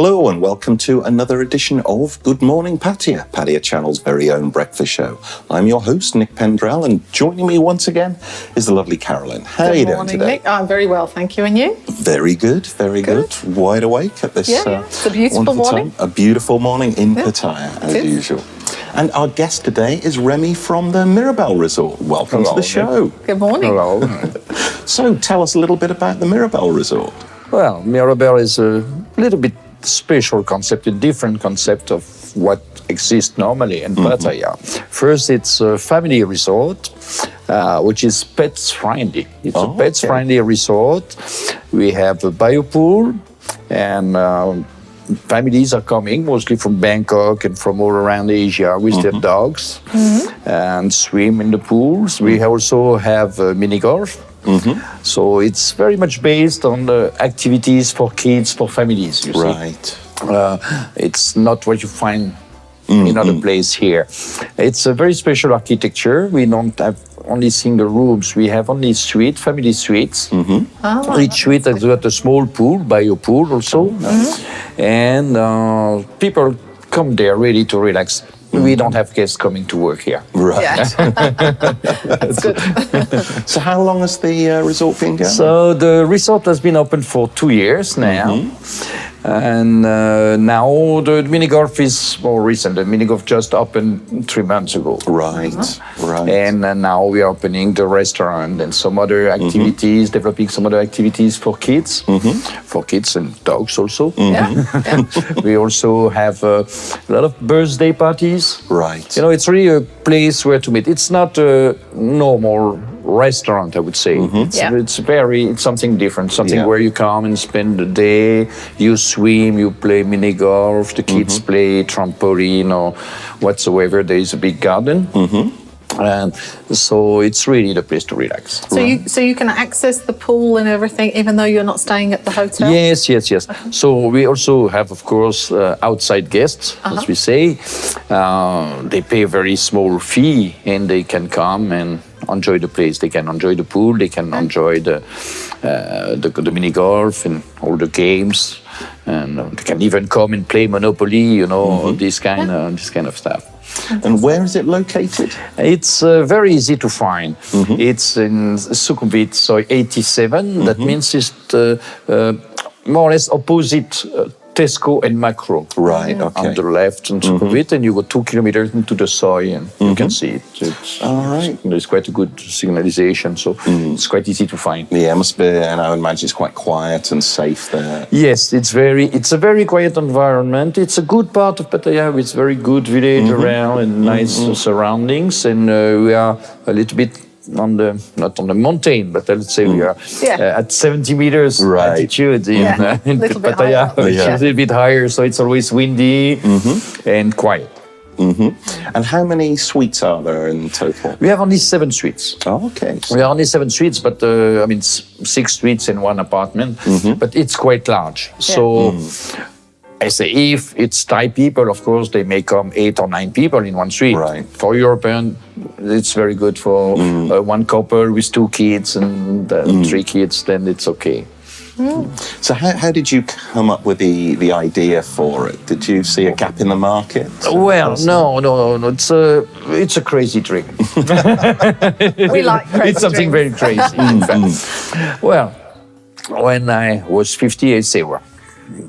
Hello and welcome to another edition of Good Morning Pattaya, Pattaya Channel's very own breakfast show. I'm your host, Nick Pendrell, and joining me once again is the lovely Carolyn. How are you doing today? Nick. I'm very well, thank you. And you? Very good, very good. Wide awake at this It's a beautiful morning. time. A beautiful morning in Pattaya, as usual. And our guest today is Remy from the Mirabelle Resort. Welcome to the show. Good morning. Hello. So tell us a little bit about the Mirabelle Resort. Well, Mirabel is a little bit special concept, a different concept of what exists normally in Pattaya. First, it's a family resort, which is pets friendly. It's a pets friendly resort. We have a bio pool, and families are coming mostly from Bangkok and from all around Asia with their dogs and swim in the pools. We also have mini golf. So it's very much based on the activities for kids, for families, you see. Right. It's not what you find in other place here. It's a very special architecture. We don't have only single rooms. We have only family suites. Each suite has got a small pool, bio pool also. And people come there ready to relax. We don't have guests coming to work here. Right. Yeah. That's good. So how long has the resort been going? So the resort has been open for 2 years now. And now the mini golf is more recent. The mini golf just opened 3 months ago. Right, right. And now we are opening the restaurant and some other activities, developing some other activities for kids and dogs also. We also have a lot of birthday parties. Right. You know, it's really a place where to meet. It's not a normal restaurant, I would say. It's something different, something where you come and spend the day, you swim, you play mini golf, the kids play trampoline or whatsoever. There is a big garden. And so it's really the place to relax. So you can access the pool and everything, even though you're not staying at the hotel? Yes. So we also have, of course, outside guests, as we say. They pay a very small fee and they can come and enjoy the place. They can enjoy the pool. They can enjoy the mini golf and all the games, and they can even come and play Monopoly. You know, this kind of stuff. And where is it located? It's very easy to find. It's in Sukhumvit, so 87. That means it's more or less opposite Tesco and Macro. Right, okay. On the left in Sukhumvit, and you go 2 kilometers into the soy and you can see it. All right. There's quite a good signalization, so it's quite easy to find. Yeah, it must be, and I would imagine it's quite quiet and safe there. Yes, it's a very quiet environment. It's a good part of Pattaya with very good village around and nice surroundings, and we are a little bit not on the mountain, but let's say we are at 70 meters altitude in Pattaya, which is a little bit higher, so it's always windy and quiet. And how many suites are there in total? We have only 7 suites. Oh, okay. We have only 7 suites, but 6 suites in one apartment, but it's quite large. So I say if it's Thai people, of course, they may come 8 or 9 people in one suite. Right. For European, it's very good for one couple with 2 kids and 3 kids, then it's okay. So how did you come up with the idea for it? Did you see a gap in the market? Well, no. It's a crazy dream. We like crazy It's something dreams. very crazy, in fact. Well, when I was 50, I say, well,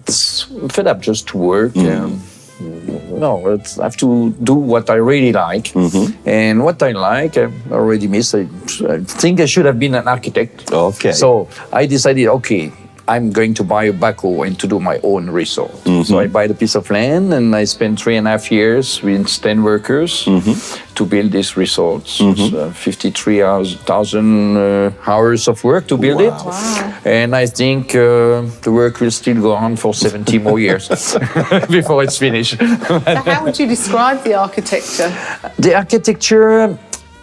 it's fed up just to work. I have to do what I really like. And what I like, I already missed. I think I should have been an architect. Okay. So I decided, I'm going to buy a backhoe and to do my own resort. So I buy the piece of land and I spent 3.5 years with 10 workers to build this resort. 53,000 hours of work to build it. Wow. And I think the work will still go on for 70 more years before it's finished. So how would you describe the architecture? The architecture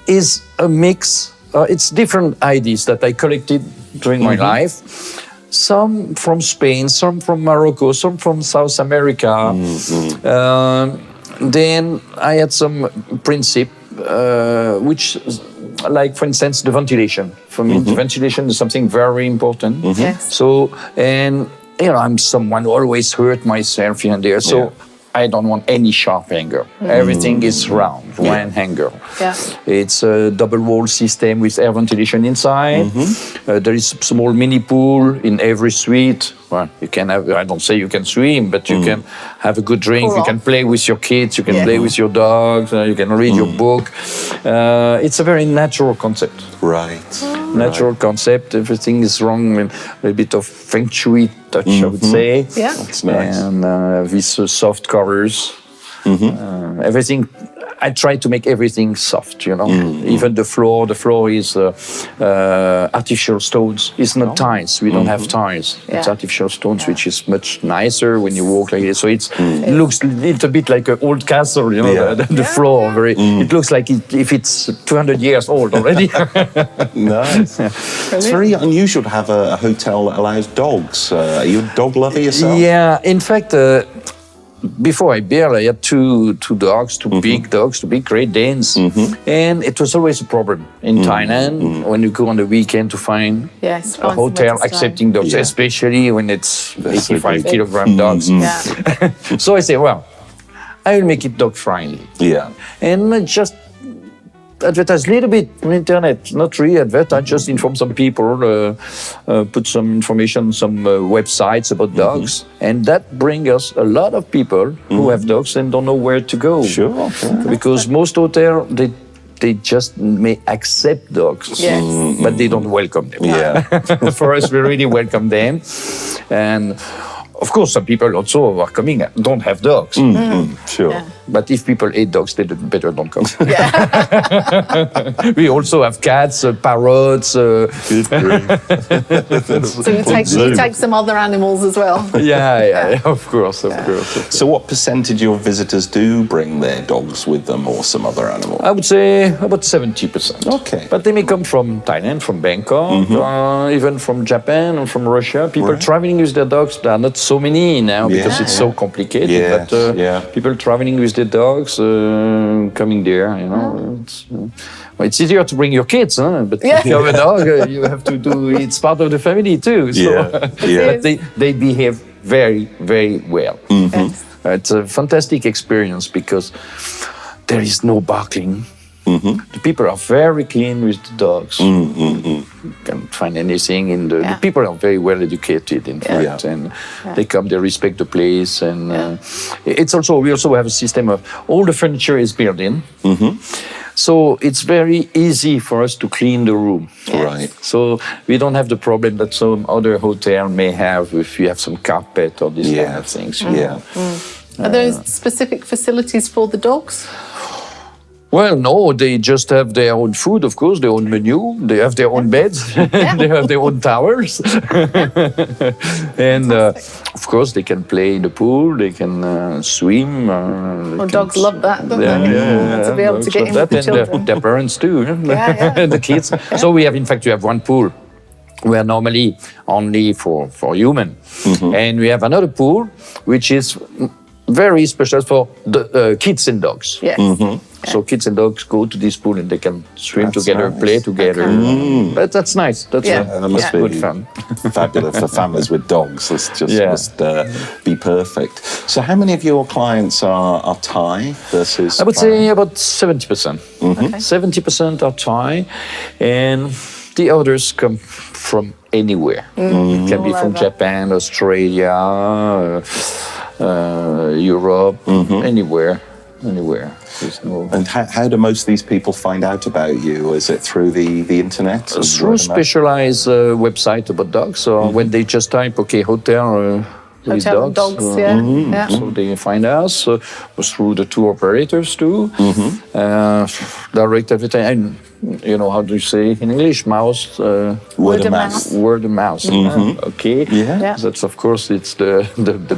is a mix. It's different ideas that I collected during my life. Some from Spain, some from Morocco, some from South America. Then I had some principle, which, like for instance, the ventilation. For me, the ventilation is something very important. Yes. So, and I'm someone who always hurt myself here and there. So I don't want any sharp hanger. Everything is round, one hanger. Yeah. It's a double wall system with air ventilation inside. There is a small mini pool in every suite. Well, you can have, I don't say you can swim, but you can have a good drink. You can play with your kids. You can play with your dogs. You can read your book. It's a very natural concept. Right. Natural concept. Everything is wrong with a bit of feng shui touch, I would say. Yeah. That's nice. And with soft covers. Everything. I try to make everything soft, Even the floor is artificial stones. It's not tiles. We don't have tiles. It's artificial stones, which is much nicer when you walk like this. So it looks a little bit like an old castle, the floor. It looks like if it's 200 years old already. Nice. It's very unusual to have a hotel that allows dogs. Are you a dog lover yourself? Yeah, in fact, before I had two dogs, two big Great Danes. And it was always a problem in Thailand when you go on the weekend to find a hotel accepting dogs, especially when it's 85 kilogram dogs. So I say, well, I will make it dog friendly. Yeah. And I just advertise a little bit on the internet, not really advertise, just inform some people, put some information, some websites about dogs. And that brings us a lot of people who have dogs and don't know where to go. Sure. Because most hotels, they just may accept dogs, but they don't welcome them. Yeah. For us, we really welcome them. And of course, some people also are coming don't have dogs. Sure. Yeah. But if people hate dogs, they better don't come. We also have cats, parrots. So you take some other animals as well. Yeah, of course. So what percentage of visitors do bring their dogs with them or some other animal? I would say about 70%. Okay. But they may come from Thailand, from Bangkok, even from Japan and from Russia. People traveling with their dogs, there are not so many now because it's so complicated. Yes, but people traveling with their dogs, coming there, it's easier to bring your kids, but if you have a dog, you have to do, it's part of the family too. So. But they behave very, very well. It's a fantastic experience because there is no barking. The people are very clean with the dogs. You can't find anything in the people are very well educated, in fact, and they come, they respect the place, and it's also we also have a system of all the furniture is built in. So it's very easy for us to clean the room. Right. So we don't have the problem that some other hotel may have if you have some carpet or these kind of things. Are there specific facilities for the dogs? Well, no, they just have their own food, of course, their own menu. They have their own beds. They have their own towers. And, of course, they can play in the pool. They can swim. Dogs love that, don't they? To be able to get in with the children. And their parents too. And the kids. So we have, in fact, we have one pool where normally only for human. And we have another pool, which is very special for the kids and dogs. So kids and dogs go to this pool and they can swim together, play together. But that's nice. That's that must be good fun. Fabulous for families with dogs. This just must be perfect. So how many of your clients are Thai versus? I would say about 70%. 70% are Thai, and the others come from anywhere. It can be from Japan, Australia, Europe, anywhere. And how do most of these people find out about you? Is it through the internet? Through specialized website about dogs. So when they just type, hotel with dogs. So they find us through the tour operators too. Direct advertising. How do you say in English? Word of mouth. Word of mouth. Okay. That's of course it's the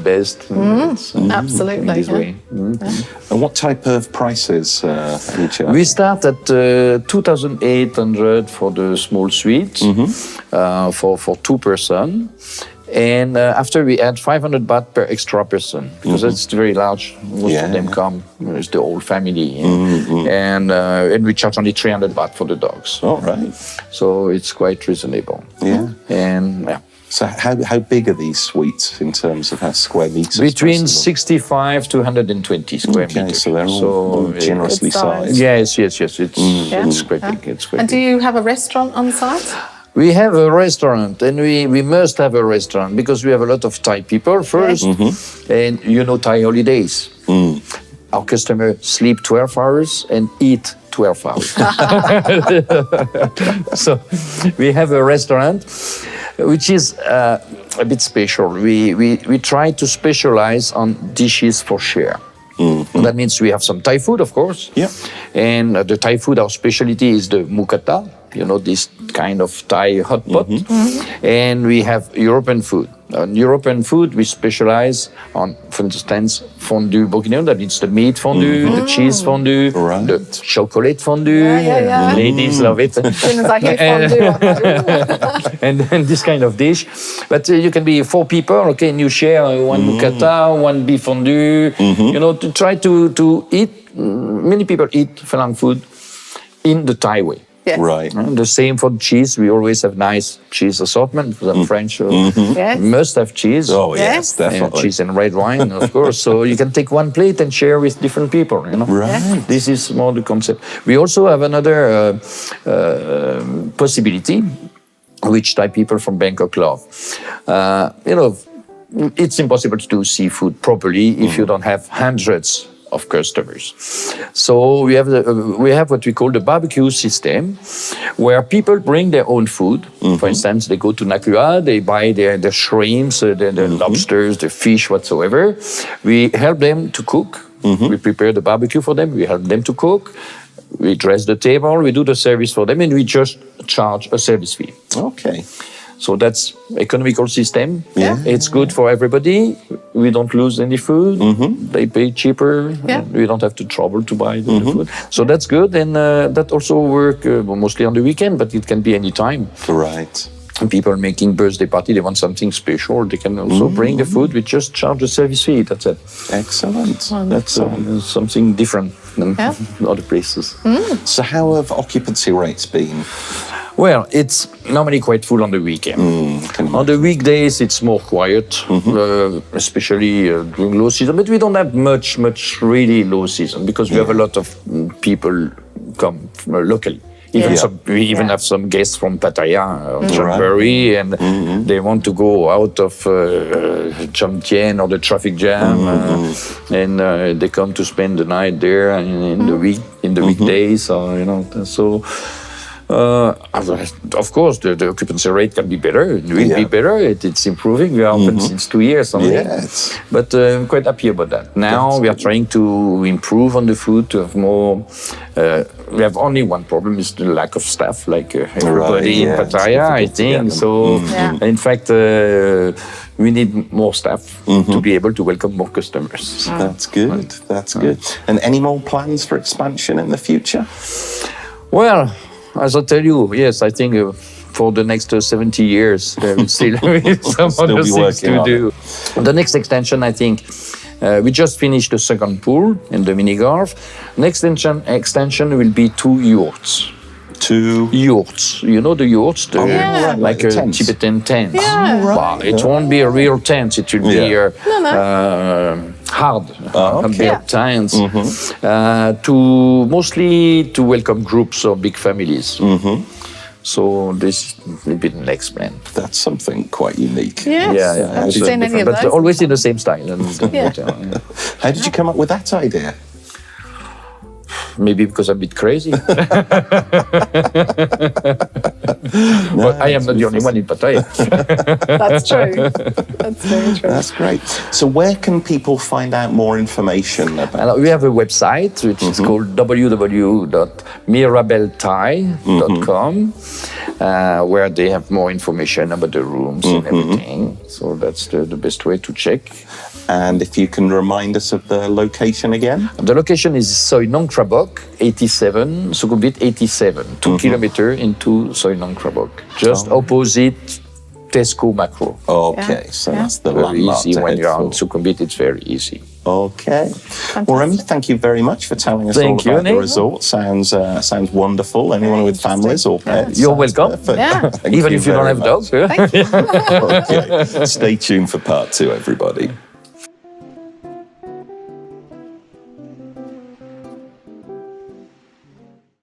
best. Absolutely. In this way. And what type of prices you charge? We start at 2,800 for the small suite for 2 person. And after we add 500 baht per extra person, because that's very large. Most of them come, it's the whole family. And we charge only 300 baht for the dogs. All right. So it's quite reasonable. Yeah. And So how big are these suites in terms of how square meters? Between first of all? 65 to 120 square Okay, meters. so they're all generously Good size. sized. Yes. It's quite Yeah. big. It's quite And do big. you have a restaurant on site? We have a restaurant, and we must have a restaurant because we have a lot of Thai people first, and Thai holidays. Our customers sleep 12 hours and eat 12 hours. So we have a restaurant, which is a bit special. We try to specialize on dishes for share. That means we have some Thai food, of course. Yeah. And the Thai food, our specialty is the mukata, this kind of Thai hot pot. And we have European food. On European food, we specialize on, for instance, fondue bourguignon, that means the meat fondue, the cheese fondue, Right. the chocolate fondue. Yeah. Ladies love it. As soon as I hear fondue, I'm like, ooh. and this kind of dish. But you can be 4 people, okay, and you share one mukata, one beef fondue, to try to eat. Many people eat Falang food in the Thai way. Yes. Right. The same for cheese. We always have nice cheese assortment because I'm French. So Yes. must have cheese. Oh, Yes. yes, definitely. Cheese and red wine, of course. So you can take one plate and share with different people. Right. This is more the concept. We also have another possibility, which Thai people from Bangkok love. It's impossible to do seafood properly if you don't have hundreds of customers. So we have what we call the barbecue system, where people bring their own food. For instance, they go to Nakua, they buy the shrimps, the lobsters, the fish, whatsoever. We help them to cook. We prepare the barbecue for them. We help them to cook. We dress the table. We do the service for them, and we just charge a service fee. Okay. So that's economical system. Yeah. It's good for everybody. We don't lose any food. They pay cheaper. Yeah. We don't have to trouble to buy the food. So that's good. And that also work mostly on the weekend, but it can be any time. Right. People making birthday party, they want something special. They can also bring the food. We just charge a service fee. That's it. Excellent. That's something different than Yeah. other places. So how have occupancy rates been? Well, it's normally quite full on the weekend. On the weekdays, it's more quiet, especially during low season. But we don't have much really low season because we have a lot of people come locally. We even have some guests from Pattaya, Chonburi, and they want to go out of Chomtien or the traffic jam, and they come to spend the night there in the weekdays. So. Of course, the occupancy rate can be better. It will be better. It's improving. We are open since 2 years only. Yes. But I'm quite happy about that. Now we are trying to improve on the food, to have more. We have only one problem, is the lack of staff, like everybody in Pattaya, I think. So, in fact, we need more staff to be able to welcome more customers. That's good. That's good. And any more plans for expansion in the future? Well, as I tell you, yes, I think for the next 70 years, there will still be some other things to do. The next extension, I think, we just finished the second pool in the mini golf. Next extension will be 2 yurts. 2 yurts. You know the yurts? Like a tents. Tibetan tent. Yeah. But it won't be a real tent. It will be hard built tents to mostly to welcome groups or big families. So this will be the next plan. That's something quite unique. Yes. Yeah, I haven't seen any of but those. always in the same style. How did you come up with that idea? Maybe because I'm a bit crazy. But I am not the only one in Pattaya. That's true. That's very true. That's great. So where can people find out more information about? We have a website which is called www.mirabellethai.com, where they have more information about the rooms and everything. So that's the best way to check. And if you can remind us of the location again? The location is Soi Nong Krabok, 87, Sukhumvit 87, 2 kilometers into Soi Nong Krabok, just opposite Tesco Macro. Okay, so that's the Very landmark easy to when head you're on for. Sukhumvit, it's very easy. Okay. Well, Remy, thank you very much for telling us Thank all you, about the Nick. resort. Sounds wonderful. Anyone with families or pets? You're sounds welcome. perfect. Yeah. Thank Even if you don't very have much. dogs. Yeah. Thank you. Okay. Stay tuned for part 2, everybody.